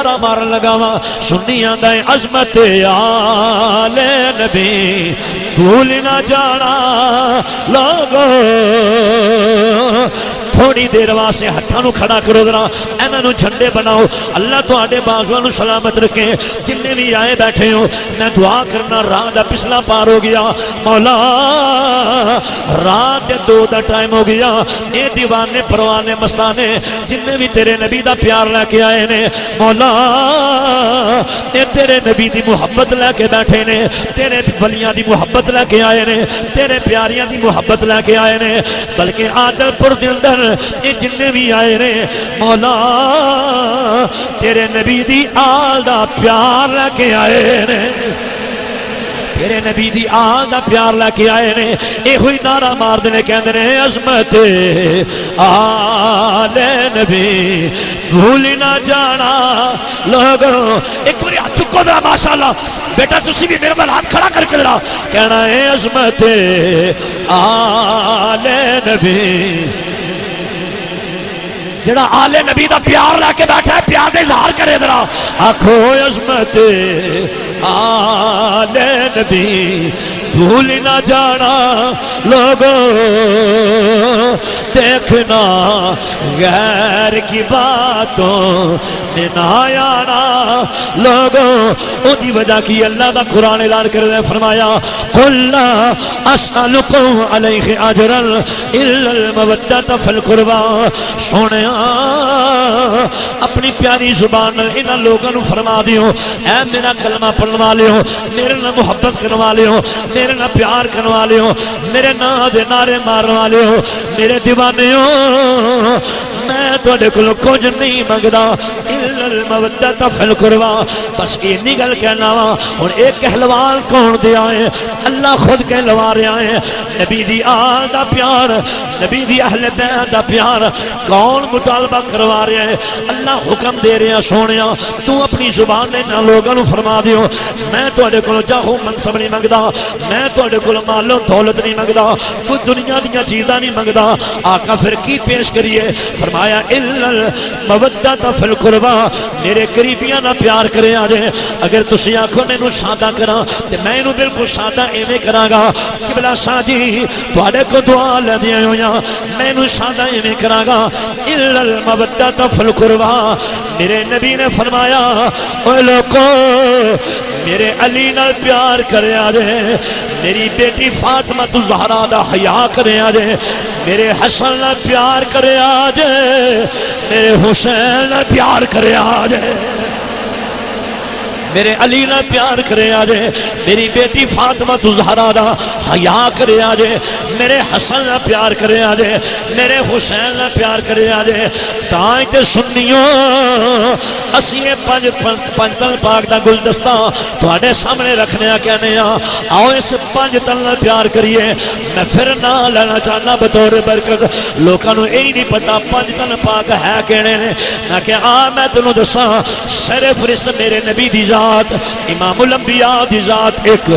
نعرہ مارن لگا وا سنی آندا ہے عظمت آل نبی بھول نہ جانا لوگو تھوڑی دیر واسطے ہتھاں نو کھڑا کرو ذرا انہاں نو جھنڈے بناؤ اللہ تواڈے بازواں نو سلامت رکھے جننے بھی آئے بیٹھے ہو میں دعا کرنا راہ دا پچھلا پار ہو گیا مولا رات 2 دا ٹائم ہو گیا اے دیوانے پروانے مستانے جننے بھی تیرے نبی دا پیار لے کے آئے نے مولا اے تیرے نبی دی محبت لے کے بیٹھے نے تیرے ولیاں دی محبت لے کے آئے نے تیرے پیاریاں دی محبت لے کے آئے نے بلکہ عادل پور دے اندر اے جننے بھی آئے نے مولا تیرے نبی دی آل دا پیار لے کے آئے نے تیرے نبی دی آل دا پیار لے کے آئے نے اے ہوئی نعرہ مار دینے کہندے نے عظمت آل نبی بھول نہ جانا لوگوں ایک باری ہاتھ چکو ذرا ماشاءاللہ بیٹا تسی بھی میرے بل ہاتھ کھڑا کر کے ذرا کہنا ہے عظمت آل نبی جڑا آل نبی دا پیار لے کے بیٹھا ہے پیار دے اظہار کرے ذرا آکھو عظمت آل نبی بھول نہ جانا لوگوں دیکھنا غیر کی باتوں میں نہ آنا لوگوں ان کی وجہ کی اللہ دا قرآن اعلان کر دے فرمایا قل لا اسألکم علیہ اجرا الا المودۃ فی القربى سونے اپنی پیاری زبان انہاں لوگوں نو فرما دیو اے میرا کلمہ پڑھن والے ہو میرے نال محبت کرنے والے ہو میرے نال پیار کرنے والے ہو میرے نام دے نعرے مارن والے ہو میرے دیوانے ہو میں تواڈے کولوں کچھ نہیں منگدا الا المودۃ فی القربى بس اینی گل کہنا وا ہن اے کہلوان کون دے آئے اللہ خود کہلوا رہا ہے نبی دی آل دا پیار نبی دی اہل بیت دا پیار کون مطالبہ کروا رہا ہے اللہ حکم دے رہا سونیا تو اپنی زبان نے نہ لوگوں نو فرما دیو میں تواڈے کولوں جاہو منصب نہیں منگدا میں تواڈے کولوں مال و دولت نہیں منگدا کوئی دنیا دیاں چیزاں نہیں منگدا آقا پھر کی پیش کریے فرمایا الا المودۃ فی القربى میرے قریبیاں نہ پیار کرے آ جائے اگر تسی آکھو مینوں سادہ کراں تے میں اینوں بالکل سادہ ایویں کراں گا قبلہ شاہ جی تواڈے کو دعا لے دیاں ہویاں مینوں سادہ ایویں کراں گا الا المودۃ فی القربى میرے نبی نے فرمایا اے لوکو میرے علی نال پیار کرے آ جائے میری بیٹی فاطمہ الزہرا دا حیا کرے آ جائے میرے حسن نال پیار کرے آ جائے میرے حسین نال پیار کرے آ جائے میرے علی نہ پیار کرے آ جائے میری بیٹی فاطمہ الزہرا دا حیا کرے آ جائے میرے حسن نہ پیار کرے آ جائے میرے حسین نہ پیار کرے آ جائے تائیں تے سنیو اسی پنج تن پاک دا گلدستہ تواڈے سامنے رکھنے کہنے آؤ اس 5 تن نال پیار کریے میں پھر نہ لینا چاہنا بطور برکت لوکاں نو اے نہیں پتا 5 تن پاک ہے کہنے نے میں کہ میں تینوں دساں سر فرشت میرے نبی دی ذات امام الانبیاء دی ذات 1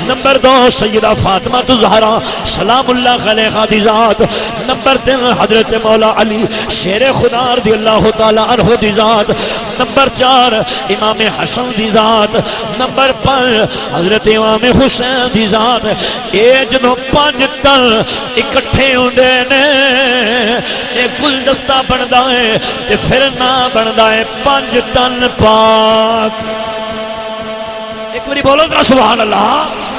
نمبر 2 سیدہ فاطمہ الزہرا سلام اللہ علیہا دی ذات نمبر 3 حضرت مولا علی شیر خدا رضی اللہ تعالی عنہ دی ذات نمبر 4 امام حسن دی ذات نمبر 5 حضرت امام حسین دی ذات اے جدوں 5 تن اکٹھے ہوندے نے اے گلدستہ بندا ہے تے پھر نہ بندا ہے 5 تن پاک ایک باری بولو ذرا سبحان اللہ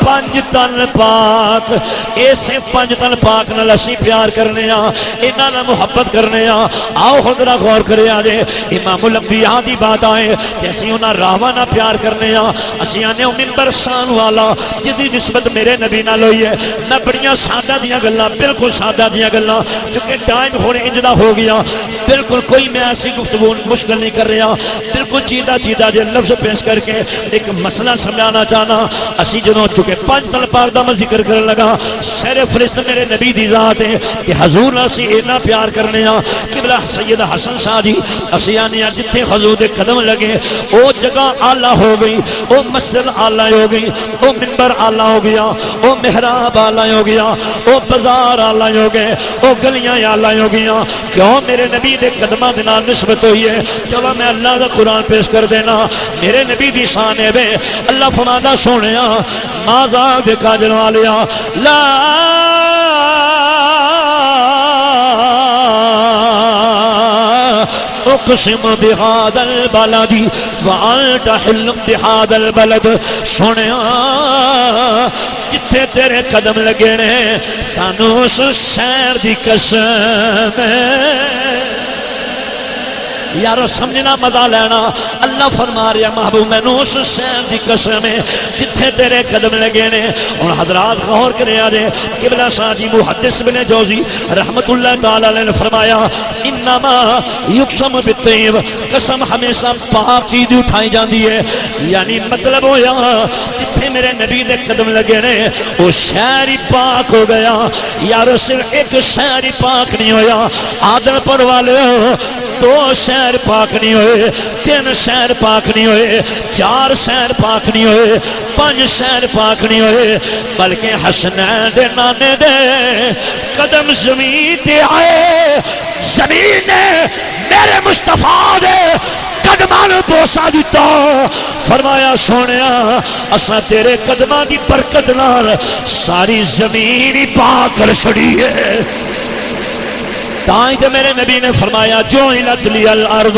5 تن پاک ایسے 5 تن پاک نال اسی پیار کرنے انہاں نال محبت کرنے آؤ خود را غور کرے آ جے امام الانبیاء دی بات آئے تے اسی انہاں راواں نال پیار کرنے اسی آنے منبر شان والا جدی نسبت میرے نبی نال ہوئی ہے میں بڑیاں سادہ دیاں گلاں بالکل سادہ دیاں گلاں چونکہ ٹائم ہونے انجدا ہو گیا بالکل کوئی میں ایسی گفتگو مشکل نہیں کر رہا بالکل چیدہ چیدہ جے لفظ پیش کر کے ایک مسئلہ سمجھانا چاہنا اسی جنوں چکے پانچ تن پاک دا میں ذکر کرنے لگا سیر فرشت میرے نبی دی ذات ہے کہ حضور نہ سی اتنا پیار کرنے ہاں قبلہ سید حسن شاہ جی اسیانی جتھے حضور دے قدم لگے او جگہ آلہ ہو گئی او مسجد آلہ ہو گئی او منبر آلہ ہو گیا او محراب آلہ ہو گیا او بازار آلہ ہو گئے او گلیاں آلہ ہو گیا کیوں میرے نبی دے قدمہ دینا نسبت ہوئی ہے چلو میں اللہ دا قرآن پیش کر دینا میرے نبی دی شان ہے بے اللہ فرماتا سونیا مازاق دے کاجل والیا لا اقسم بهذا البلد وانت حل بهذا البلد سونیا جتھے تیرے قدم لگے نے سانو اس شہر دی قسم یارو سمجھنا مزہ لینا اللہ فرما رہا محبوب میں نو اس شہر دی قسم ہے جتھے تیرے قدم لگے نے اور حضرات غور کرے آجے قبلہ ساجی محدث بن جوزی رحمت اللہ تعالیٰ نے فرمایا انما یقسم بالطیب قسم ہمیشہ پاک چیز اٹھائی جاندی ہے یعنی مطلب ہو یا جتھے میرے نبی دے قدم لگے نے وہ شہر ہی پاک ہو گیا یارو صرف ایک شہر ہی پاک نہیں ہویا آدھر پر والے ہو دو شہر پاک نہیں ہوئے تین شہر پاک نہیں ہوئے چار شہر پاک نہیں ہوئے پانچ شہر پاک نہیں ہوئے بلکہ حسنین دے نانے دے قدم زمین تے آئے زمین نے میرے مصطفیٰ دے قدمان بوسا دیتا فرمایا سونیا اسا تیرے قدمان دی برکت نال ساری زمین ہی پاک کر چھڑی ہے تائیں تے میرے نبی نے فرمایا جوئلت لی الارض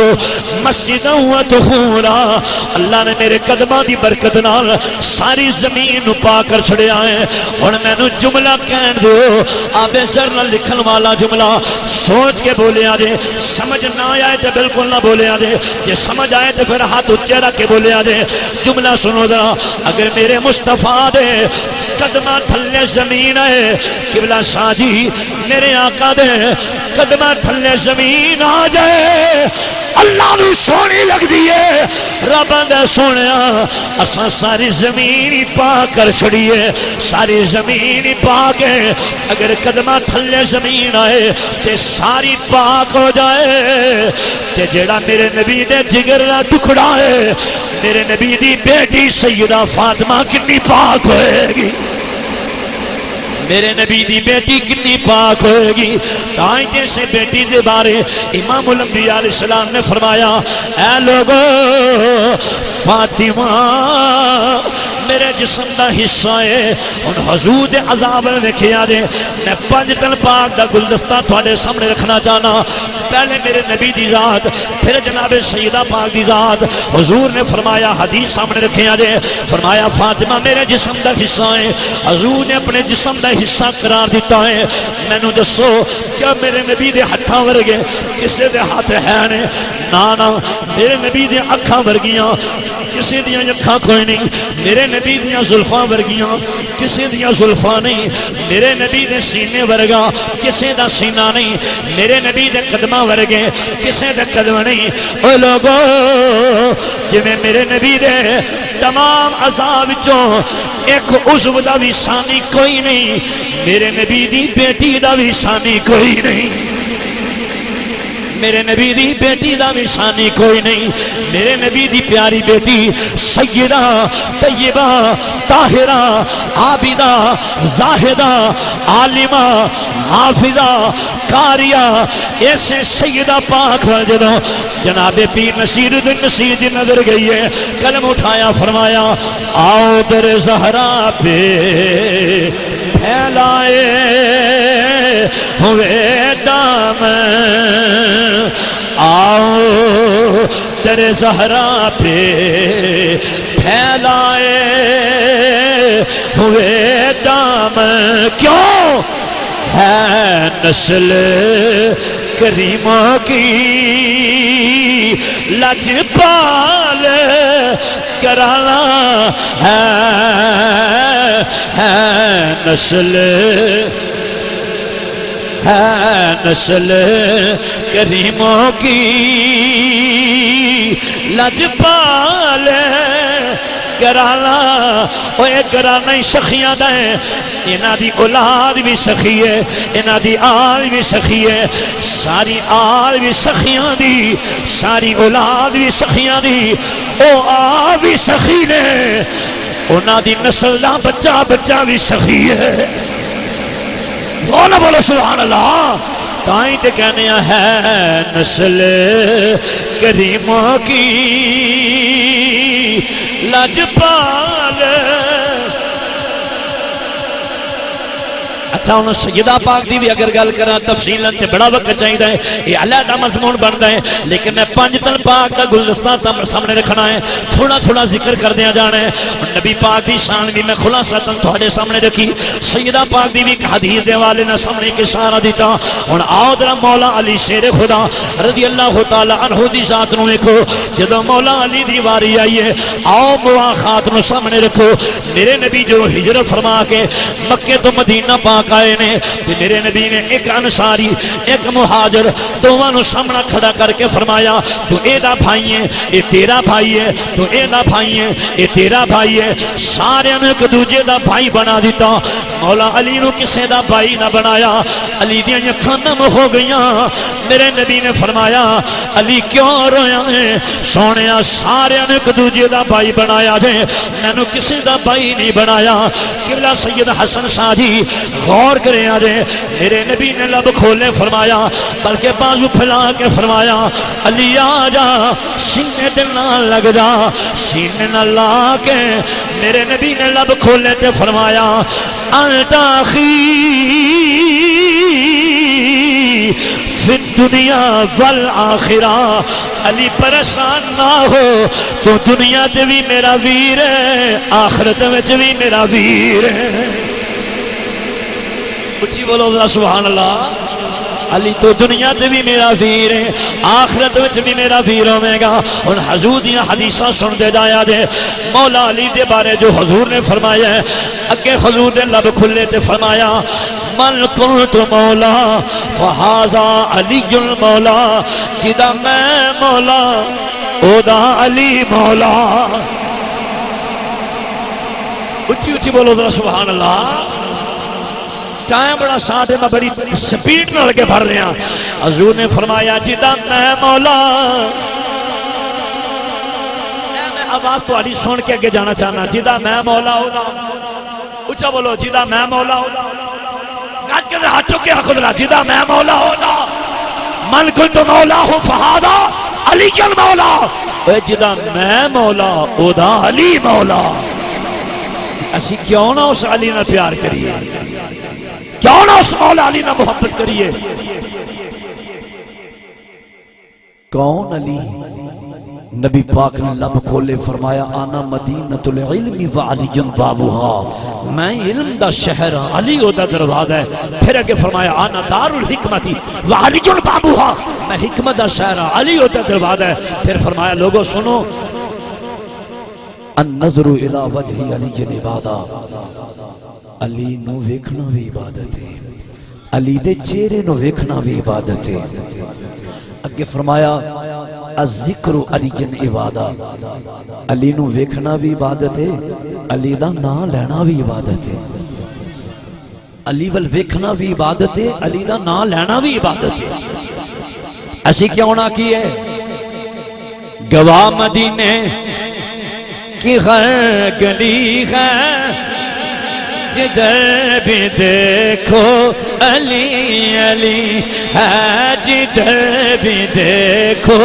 مسجدا و طہورا اللہ نے میرے قدماں دی برکت نال ساری زمین نو پاک کر چھڑیا ہے ہن مینوں جملہ کہن دیو آبے زر نہ لکھن والا جملہ سوچ کے بولے آجے سمجھ نہ آئے تے بالکل نہ بولے آجے یہ سمجھ آئے تے پھر ہاتھ اچھے رکھ کے بولے آجے جملہ سنو ذرا اگر میرے مصطفیٰ دے قدمہ تھلے زمین ہے قبلہ ساجی میرے آقا دے قدمہ تھلے زمین آ جائے اللہ نو سونی لگ دیئے رب دے سونیا اساں ساری زمین ہی پاک کر چھڑیے ساری زمین ہی پاک ہے اگر قدمہ تھلے زمین آئے تے ساری پاک ہو جائے تے جیڑا میرے نبی دے جگر دا ٹکڑا ہے میرے نبی دی بیٹی سیدہ فاطمہ کتنی پاک ہوئے گی میرے نبی دی بیٹی کتنی پاک ہوئے گی تائیں جیسے بیٹی دے بارے امام الانبیاء علیہ السلام نے فرمایا اے لوگو فاطمہ میرے جسم دا حصہ ہے ان حضور دے عذاب نے کیا دے میں پانچ تن پاک دا گلدستہ تھوڑے سامنے رکھنا چاہنا پہلے میرے نبی دی ذات پھر جناب سیدہ پاک دی ذات حضور نے فرمایا حدیث سامنے رکھیا دے فرمایا فاطمہ میرے جسم دا حصہ ہے حضور نے اپنے جسم دا حصہ قرار دیتا ہے میں نو دسو کیا میرے نبی دے ہتھاں ورگے کسے دے ہاتھ ہے نے نانا میرے نبی دے اکھاں ورگیاں کسی دیاں اکھاں کوئی نہیں میرے نبی دیاں زلفاں ورگیاں کسی دیاں زلفاں نہیں میرے نبی دے سینے ورگا کسی دا سینہ نہیں میرے نبی دے قدمہ ورگے کسی دے قدم نہیں اے لوگو جویں میرے نبی دے تمام عذاب چوں ایک عضو دا بھی ثانی کوئی نہیں میرے نبی دی بیٹی دا بھی ثانی کوئی نہیں میرے نبی دی بیٹی دا بھی ثانی کوئی نہیں میرے نبی دی پیاری بیٹی سیدہ طیبہ طاہرہ عابدہ زاہدہ عالمہ حافظہ قاریہ ایسے سیدہ پاک جنہوں جناب پیر نصیر الدین نصیر جی نظر گئی ہے قلم اٹھایا فرمایا آؤ در زہرا پہ پھیلائے ہوئے دامن آؤ در زہرا پہ پھیلائے ہوئے دامن کیوں ہے نسل کریموں کی لجپال کرانا ہے نسل کریموں کی لجپال گرانا اوے گرانا ہی سخیاں دا ہے انہاں دی اولاد بھی سخی ہے انہاں دی آل بھی سخی ہے ساری آل بھی سخیاں دی ساری اولاد بھی سخیاں دی او آل بھی سخی نے انہاں دی نسل دا بچہ بچہ بھی سخی ہے بولو بولو سبحان اللہ تائیں تے کہنے ہے نسل کریموں کی لاجپال اچھا انہوں سیدہ پاک دی بھی اگر گل کرنا تفصیلاً تے بڑا وقت چاہیے ہے یہ علیحدہ مضمون بنتا ہے لیکن میں پانچ تن پاک کا گلدستہ سامنے رکھنا ہے تھوڑا تھوڑا ذکر کر دیا جانا ہے نبی پاک دی شان بھی میں خلاصہ تن تھوڑے سامنے رکھی سیدہ پاک دی بھی حدیث دے والے نہ سامنے کے سارا دیتا اور آؤ درہ مولا علی شیر خدا رضی اللہ تعالی عنہ دی ذات نو ایکو جدو مولا علی دی واری آئی ہے آؤ مواخات نو سامنے رکھو میرے نبی جو ہجرت فرما کے مکہ تو مدینہ پاک آئے نے میرے نبی نے ایک انصاری ایک مہاجر دونوں سامنا کھڑا کر کے فرمایا تو ایدہ بھائی ہے اے تیرا بھائی ہے تو ایدہ بھائی ہے اے تیرا بھائی ہے سارے نے ایک دوجہ دا بھائی بنا دیتا مولا علی نو کسے دا بھائی نہ بنایا علی دیاں یہ خانم ہو گئیاں میرے نبی نے فرمایا علی کیوں رویا ہے سونیا سارے نے ایک دوجہ دا بھائی بنایا جے میں نو کسے دا بھائی نہیں بنایا قبلہ سید حسن ساجی غور کریں آجے میرے نبی نے لب کھولے فرمایا بلکہ بازو پھیلا کے فرمایا علی آجا سینے دل نہ لگ جا سینے نہ لا کے میرے نبی نے لب کھولے تے فرمایا انت اخی فی الدنیا والآخرہ علی پریشان نہ ہو تو دنیا تے بھی میرا ویر ہے آخرت میں بھی میرا ویر ہے اچھی بولو ذرا سبحان اللہ علی تو دنیا تے بھی میرا ویر ہے آخرت وچ بھی میرا ویر ہوے گا اور حضور دی حدیثاں سن دے جایا جے مولا علی دے بارے جو حضور نے فرمایا ہے اگے حضور نے لب کھلے تے فرمایا من کنت مولا فہذا علی المولا جدا میں مولا او دا علی مولا اچھی اچھی بولو ذرا سبحان اللہ ٹائم بڑا ساتھ ہے میں بڑی سپیڈ نہ لگے بھر رہے ہیں حضور نے فرمایا جدا میں مولا میں آواز تو آڑی سن کے آگے جانا چاہنا جدا میں مولا ہوگا اچھا بولو جدا میں مولا ہوگا آج کے در ہاتھ چکے خود رہا جدا میں مولا ہوگا من کنت مولا ہو فہادا علی جل مولا جدا میں مولا اودا علی مولا ایسی کیوں نہ اس علی نہ پیار کریے کیوں نہ اس مولا علی نہ محبت کریے کون علی نبی پاک نے لب کھولے فرمایا آنا مدینۃ العلم وعلی بابوہا میں علم دا شہر ہاں علی او دا دروازہ ہے پھر اگے فرمایا آنا دار الحکمتی وعلی بابوہا میں حکمت دا شہر ہاں علی او دا دروازہ ہے پھر فرمایا لوگوں سنو النظر الى وجہ علی عبادہ علی نو ویکھنا بھی عبادت ہے علی دے چہرے نو ویکھنا بھی عبادت ہے اگے فرمایا الذکر علی جن عبادہ علی نو ویکھنا بھی عبادت ہے علی دا نام لینا بھی عبادت ہے علی ول ویکھنا بھی عبادت ہے علی دا نام لینا بھی عبادت ہے ایسی کیوں نہ کی ہے گواہ مدینے کی ہر گلی ہے جدھر بھی دیکھو علی علی ہے جدھر بھی دیکھو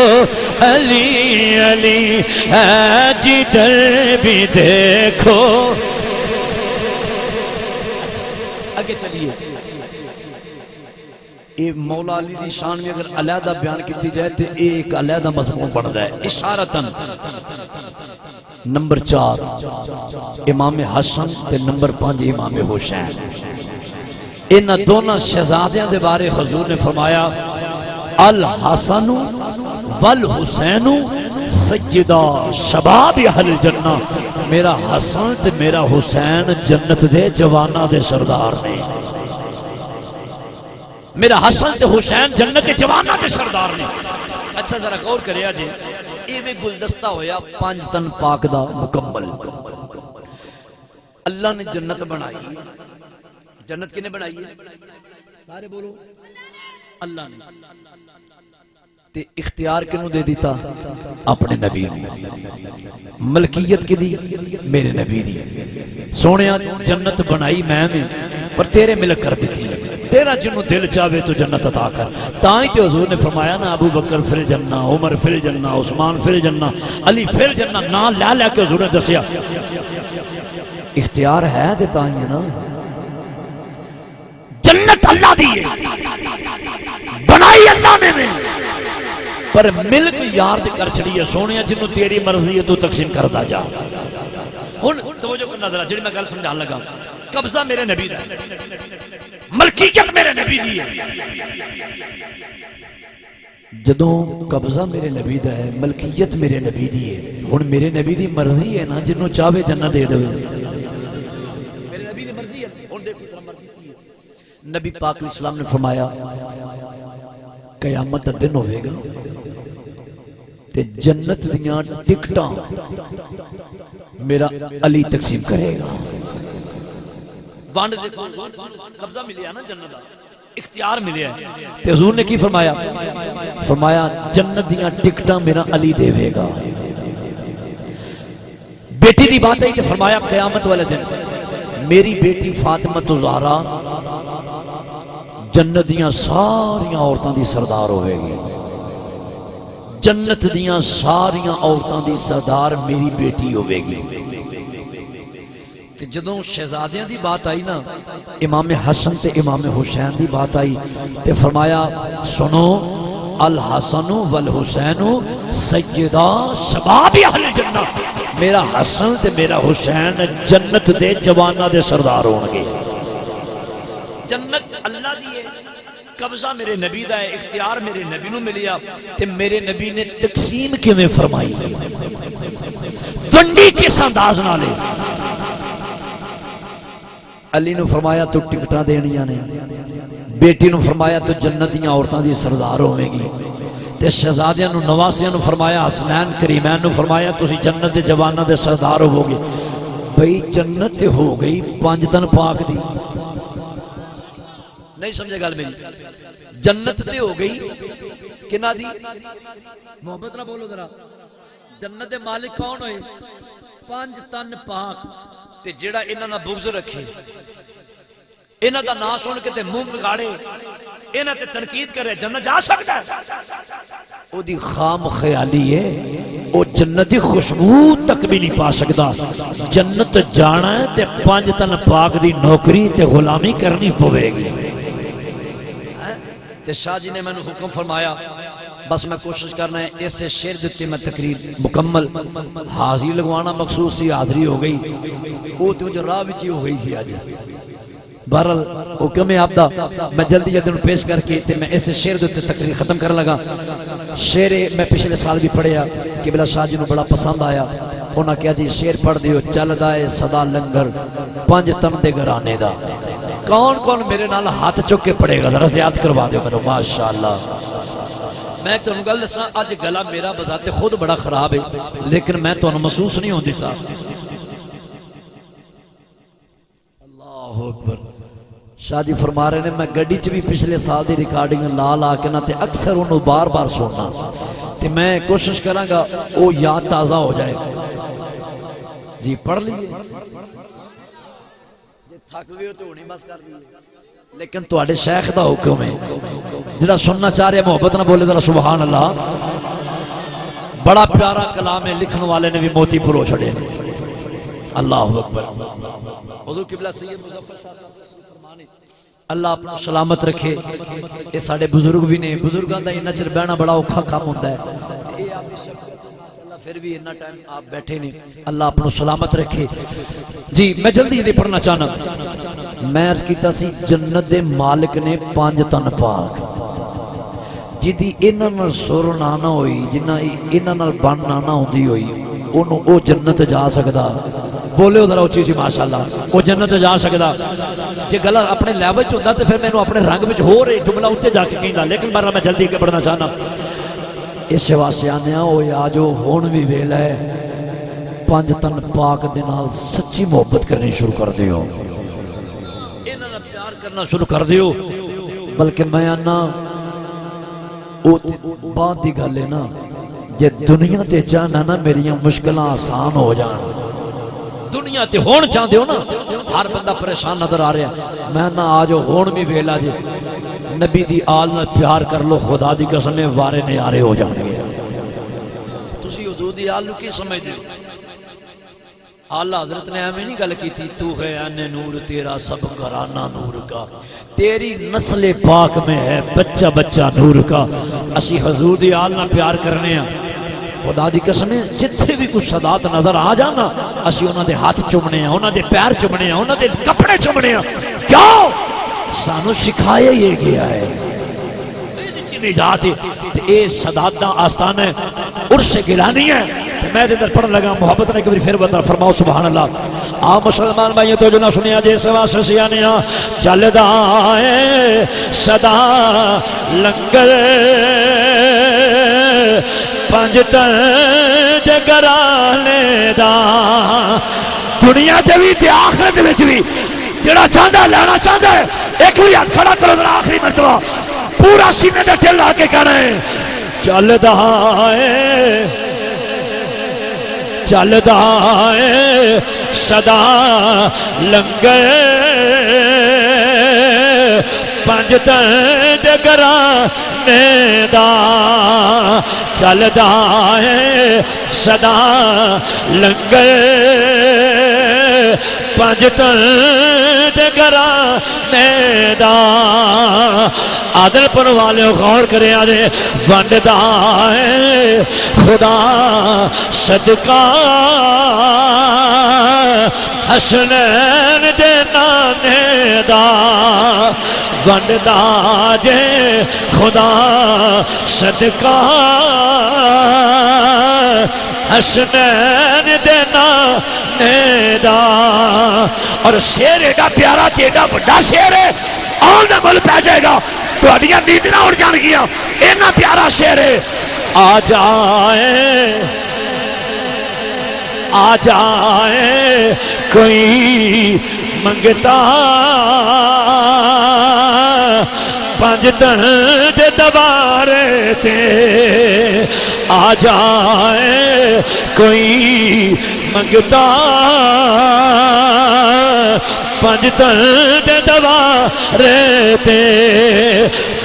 علی علی ہے جدھر بھی دیکھو آگے چلیے یہ مولا علی دی شان میں اگر علیحدہ بیان کی جائے تو ایک علیحدہ مضمون بڑھ جائے اشارتاً نمبر 4 امام حسن تے نمبر 5 امام حسین ان دونوں شہزادیاں دے بارے حضور نے فرمایا الحسن والحسین سیدہ شباب اہل الجنہ میرا حسن تے میرا حسین جنت دے جوانہ دے سردار نے میرا حسن تے حسین جنت دے جوانہ دے سردار نے اچھا ذرا غور کریا جی یہ بھی گلدستہ ہویا 5 تن پاک دا مکمل اللہ نے جنت بنائی. جنت کنے بنائی ہے؟ سارے بولو اللہ نے. تے اختیار کنوں دے دیتا؟ اپنے نبی نے. ملکیت کی دی؟ میرے نبی دی. سونے جنت بنائی میں نے پر تیرے ملک کر دیتی ہے. تیرا جنوں دل چاہے تو جنت عطا کر. تاں ہی تے حضور نے فرمایا نا ابو بکر فی الجنہ، عمر فی الجنہ، عثمان فی الجنہ، علی فی الجنہ. نام لے لے کے حضور نے دسیا. اختیار ہے تے تاں ہی ہے نا. جنت اللہ دی ہے، بنائی اللہ نے پر ملک یار دے کر چھڑی ہے. سونے جنوں تیری مرضی ہے تو تقسیم کردا جا. ہن توجہ کرنا ذرا جڑی میں گل سمجھان لگا. قبضہ میرے نبی دا، ملکیت میرے نبی دی ہے. جدوں قبضہ میرے نبی دا ہے، ملکیت میرے نبی دی ہے. ہن میرے نبی دی مرضی ہے نا جنوں چاہے جنت دے دے. میرے نبی دی مرضی ہے. ہن دیکھو تیرا مرضی کی ہے. نبی پاک علیہ السلام نے فرمایا قیامت دا دن ہوئے گا تے جنت دیاں ٹکٹاں میرا علی تقسیم کرے گا. وانڈ دیکھو قبضہ ملیا نا جنت دا، اختیار ملیا ہے. تے حضور نے کی فرمایا؟ فرمایا جنت دیاں ٹکٹاں میرا علی دے وے گا. بیٹی دی بات ہے تے فرمایا قیامت والے دن میری بیٹی فاطمہ زہرا جنت دیاں ساریاں عورتاں دی سردار ہوئے گی. جنت دیاں ساریاں عورتاں دی سردار میری بیٹی ہوئے گی. جدوں شہزادیاں دی بات آئی نا، امام حسن تے امام حسین دی بات آئی تے فرمایا سنو الحسن والحسین سیدہ شباب اہل جنہ. میرا حسن تے میرا حسین جنت دے جواناں دے سردار ہون گے. جنت اللہ دی ہے، قبضہ میرے نبی دا ہے، اختیار میرے نبی نو ملیا تے میرے نبی نے تقسیم کیویں فرمائی؟ ونڈی کس انداز نال؟ علی نو فرمایا تو ٹکٹاں دینیاں نے، بیٹی نو فرمایا تو جنت دیاں عورتاں دی سردار ہوے گی، تے شہزادیاں نو نواسیاں نو فرمایا حسنین کریمین نو فرمایا تسی جنت دے جواناں دے سردار ہوو گے. بھئی جنت تے ہو گئی پانچ تن پاک دی. نہیں سمجھے گل میری؟ جنت تے ہو گئی کنا دی؟ محبت نہ بولو ذرا. جنت دے مالک کون ہوئے؟ پانچ تن پاک. تے جیڑا انہاں دا بغض رکھے، انہاں دا نام سن کے تے منہ بگاڑے، انہاں تے تنقید کرے، جنت جا سکتا ہے؟ او دی خام خیالی ہے. او جنت دی خوشبو تک بھی نہیں پا سکتا. جنت جانا ہے تے پانچ تن پاک دی نوکری تے غلامی کرنی پوے گی. تے شاہ جی نے میں نے حکم فرمایا بس میں کوشش کرنا ہے ایسے شعر دیتے میں تقریر مکمل. حاضری لگوانا مخصوص سی، حاضری ہو گئی وہ تو جو راہ وچ ہی ہو گئی سی. آج بہرحال حکم ہے آپ دا. میں جلدی جلدی پیش کر کے تے میں ایسے شعر دیتے تقریر ختم کر لگا. شعر میں پچھلے سال بھی پڑھیا کہ بلا شاہ جی نو بڑا پسند آیا. انہاں کہا جی شعر پڑھ دیو چلدا ہے صدا لنگر پنج تن دے گھرانے دا. کون کون میرے نال ہاتھ چک کے پڑھے گا؟ ذرا زیاد کروا دیو مینوں. ماشاءاللہ. میں تمہیں گل دساں اج گلا میرا بذات خود بڑا خراب ہے لیکن میں تمہیں محسوس نہیں ہوندی تھا. اللہ اکبر. شاہ جی فرما رہے ہیں میں گڈی چ بھی پچھلے سال دی ریکارڈنگ لا لا کے نہ تے اکثر انہوں بار بار سننا تے میں کوشش کراں گا وہ یاد تازہ ہو جائے. جی پڑھ لیے جے تھک گئے تو نہیں بس کر دیے. لیکن تواڈے شیخ دا حکم ہے جڑا سننا چاہ رہے محبت نہ بولے ذرا سبحان اللہ. بڑا پیارا کلام ہے، لکھن والے نے بھی موتی پرو چھڑے نے. اللہ اکبر. حضور قبلہ سید مظفر صاحب اللہ اپنا سلامت رکھے. یہ ساڈے بزرگ بھی نے، بزرگاں دا انہاں چر بہنا بڑا اوکھا کام ہوندا ہے. اے آپ دی شفقت پھر بھی اتنا ٹائم آپ بیٹھے نے. اللہ اپنا سلامت رکھے. جی میں جلدی جلدی پڑھنا چاہنا. میں عرض کیتا سی جنت دے مالک نے پانچ تن پاک جدی انہاں نال سر نہ ہوئی، جنہ انہاں نال بن نہ ہوندی ہوئی، اونوں او جنت جا سکدا. بولے ذرا اچھی سی ماشاءاللہ. او جنت جا سکدا. جے گلا اپنے لیول چ ہوندا تے پھر مینوں اپنے رنگ وچ ہو رہے جملہ اوتے جا کے کہندا. لیکن بارہ میں جلدی کے پڑھنا چاہنا. اس واسطے آنے او یا جو ہون بھی ویلا ہے پانچ تن پاک دے نال سچی محبت کرنی شروع کر دیو، انہاں نال پیار کرنا شروع کر دیو۔ بلکہ میں آنا او بات دی گل ہے نا، جے دنیا تے چاہنا نا میریاں مشکلاں آسان ہو جان، دنیا تے ہون چاہندے ہو نا، ہر بندہ پریشان نظر آ رہا ہے، میں نہ آج ہون بھی ویلا جے نبی دی آل نال پیار کر لو، خدا دی قسم وارے نیارے ہو جان گے۔ تسی حضور دی آل نو کی سمجھ دے؟ اعلیٰ حضرت نے ہمیں نہیں گل کی تھی، تو ہے ان نور تیرا سب گھرانہ نور کا، تیری نسل پاک میں ہے بچہ بچہ نور کا۔ اسی حضور دی آل نہ پیار کرنے ہیں، خدا دی قسم جتھے بھی کچھ صدات نظر آ جانا اسی انہاں دے ہاتھ چومنے ہیں، انہاں دے پیر چومنے ہیں، انہاں دے کپڑے چومنے ہیں۔ کیوں؟ سانو سکھایا یہ گیا ہے نجات ہے۔ اے صدات دا آستان ہے، عرش گیلانی ہے۔ میں دے در پڑھن لگا محبت نے کبھی پھر بندر فرماؤ سبحان اللہ۔ آ مسلمان بھائیوں تو جو نہ سنیا جے سوا سسیانیاں چلدا ہے صدا لنگر پنج تن جگرانے دا، دنیا دے بھی تے آخرت وچ بھی جڑا چاہندا لینا چاہندا ہے ایک بھی ہاتھ کھڑا کرو ذرا آخری مرتبہ پورا سینے تے ٹھل لا کے کہنا ہے چلدا ہے چلدا ہے صدا لنگر پنج تن جگرانے دا، چلدا ہے صدا لنگر پنج تن جگرانے دا۔ عادل پر والے غور کرے آجے ونڈدا ہے خدا صدقہ حسنین دے نانے دا، ونڈدا جے خدا صدقہ حسنین دے نانے دا۔ اور شیر ایڈا پیارا تے ایڈا بڑا شیر ہے، آن دا مل پہ جائے گا تو اڈیاں نیندنا اڑ جان گیا، اینا پیارا شیر ہے۔ آ جائے آ جائے کوئی منگتا پنج تن دے دوارے تے، آ جائے کوئی منگتا پنج تن دے دوارے تے،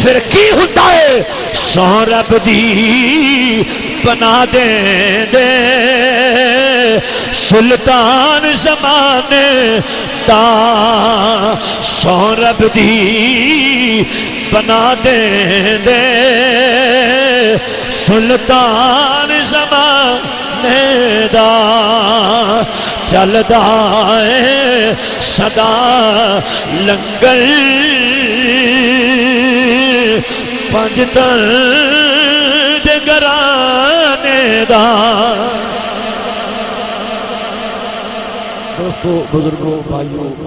پھر کی ہوتا ہے سو رب دی بنا دیں دے سلطان زمانے دا، سو رب دی بنا دیں دے سلطان زمانے دا، چلدا ہے صدا لنگر پنج تن جگرانے دا۔ دوستو بزرگوں بھائیوں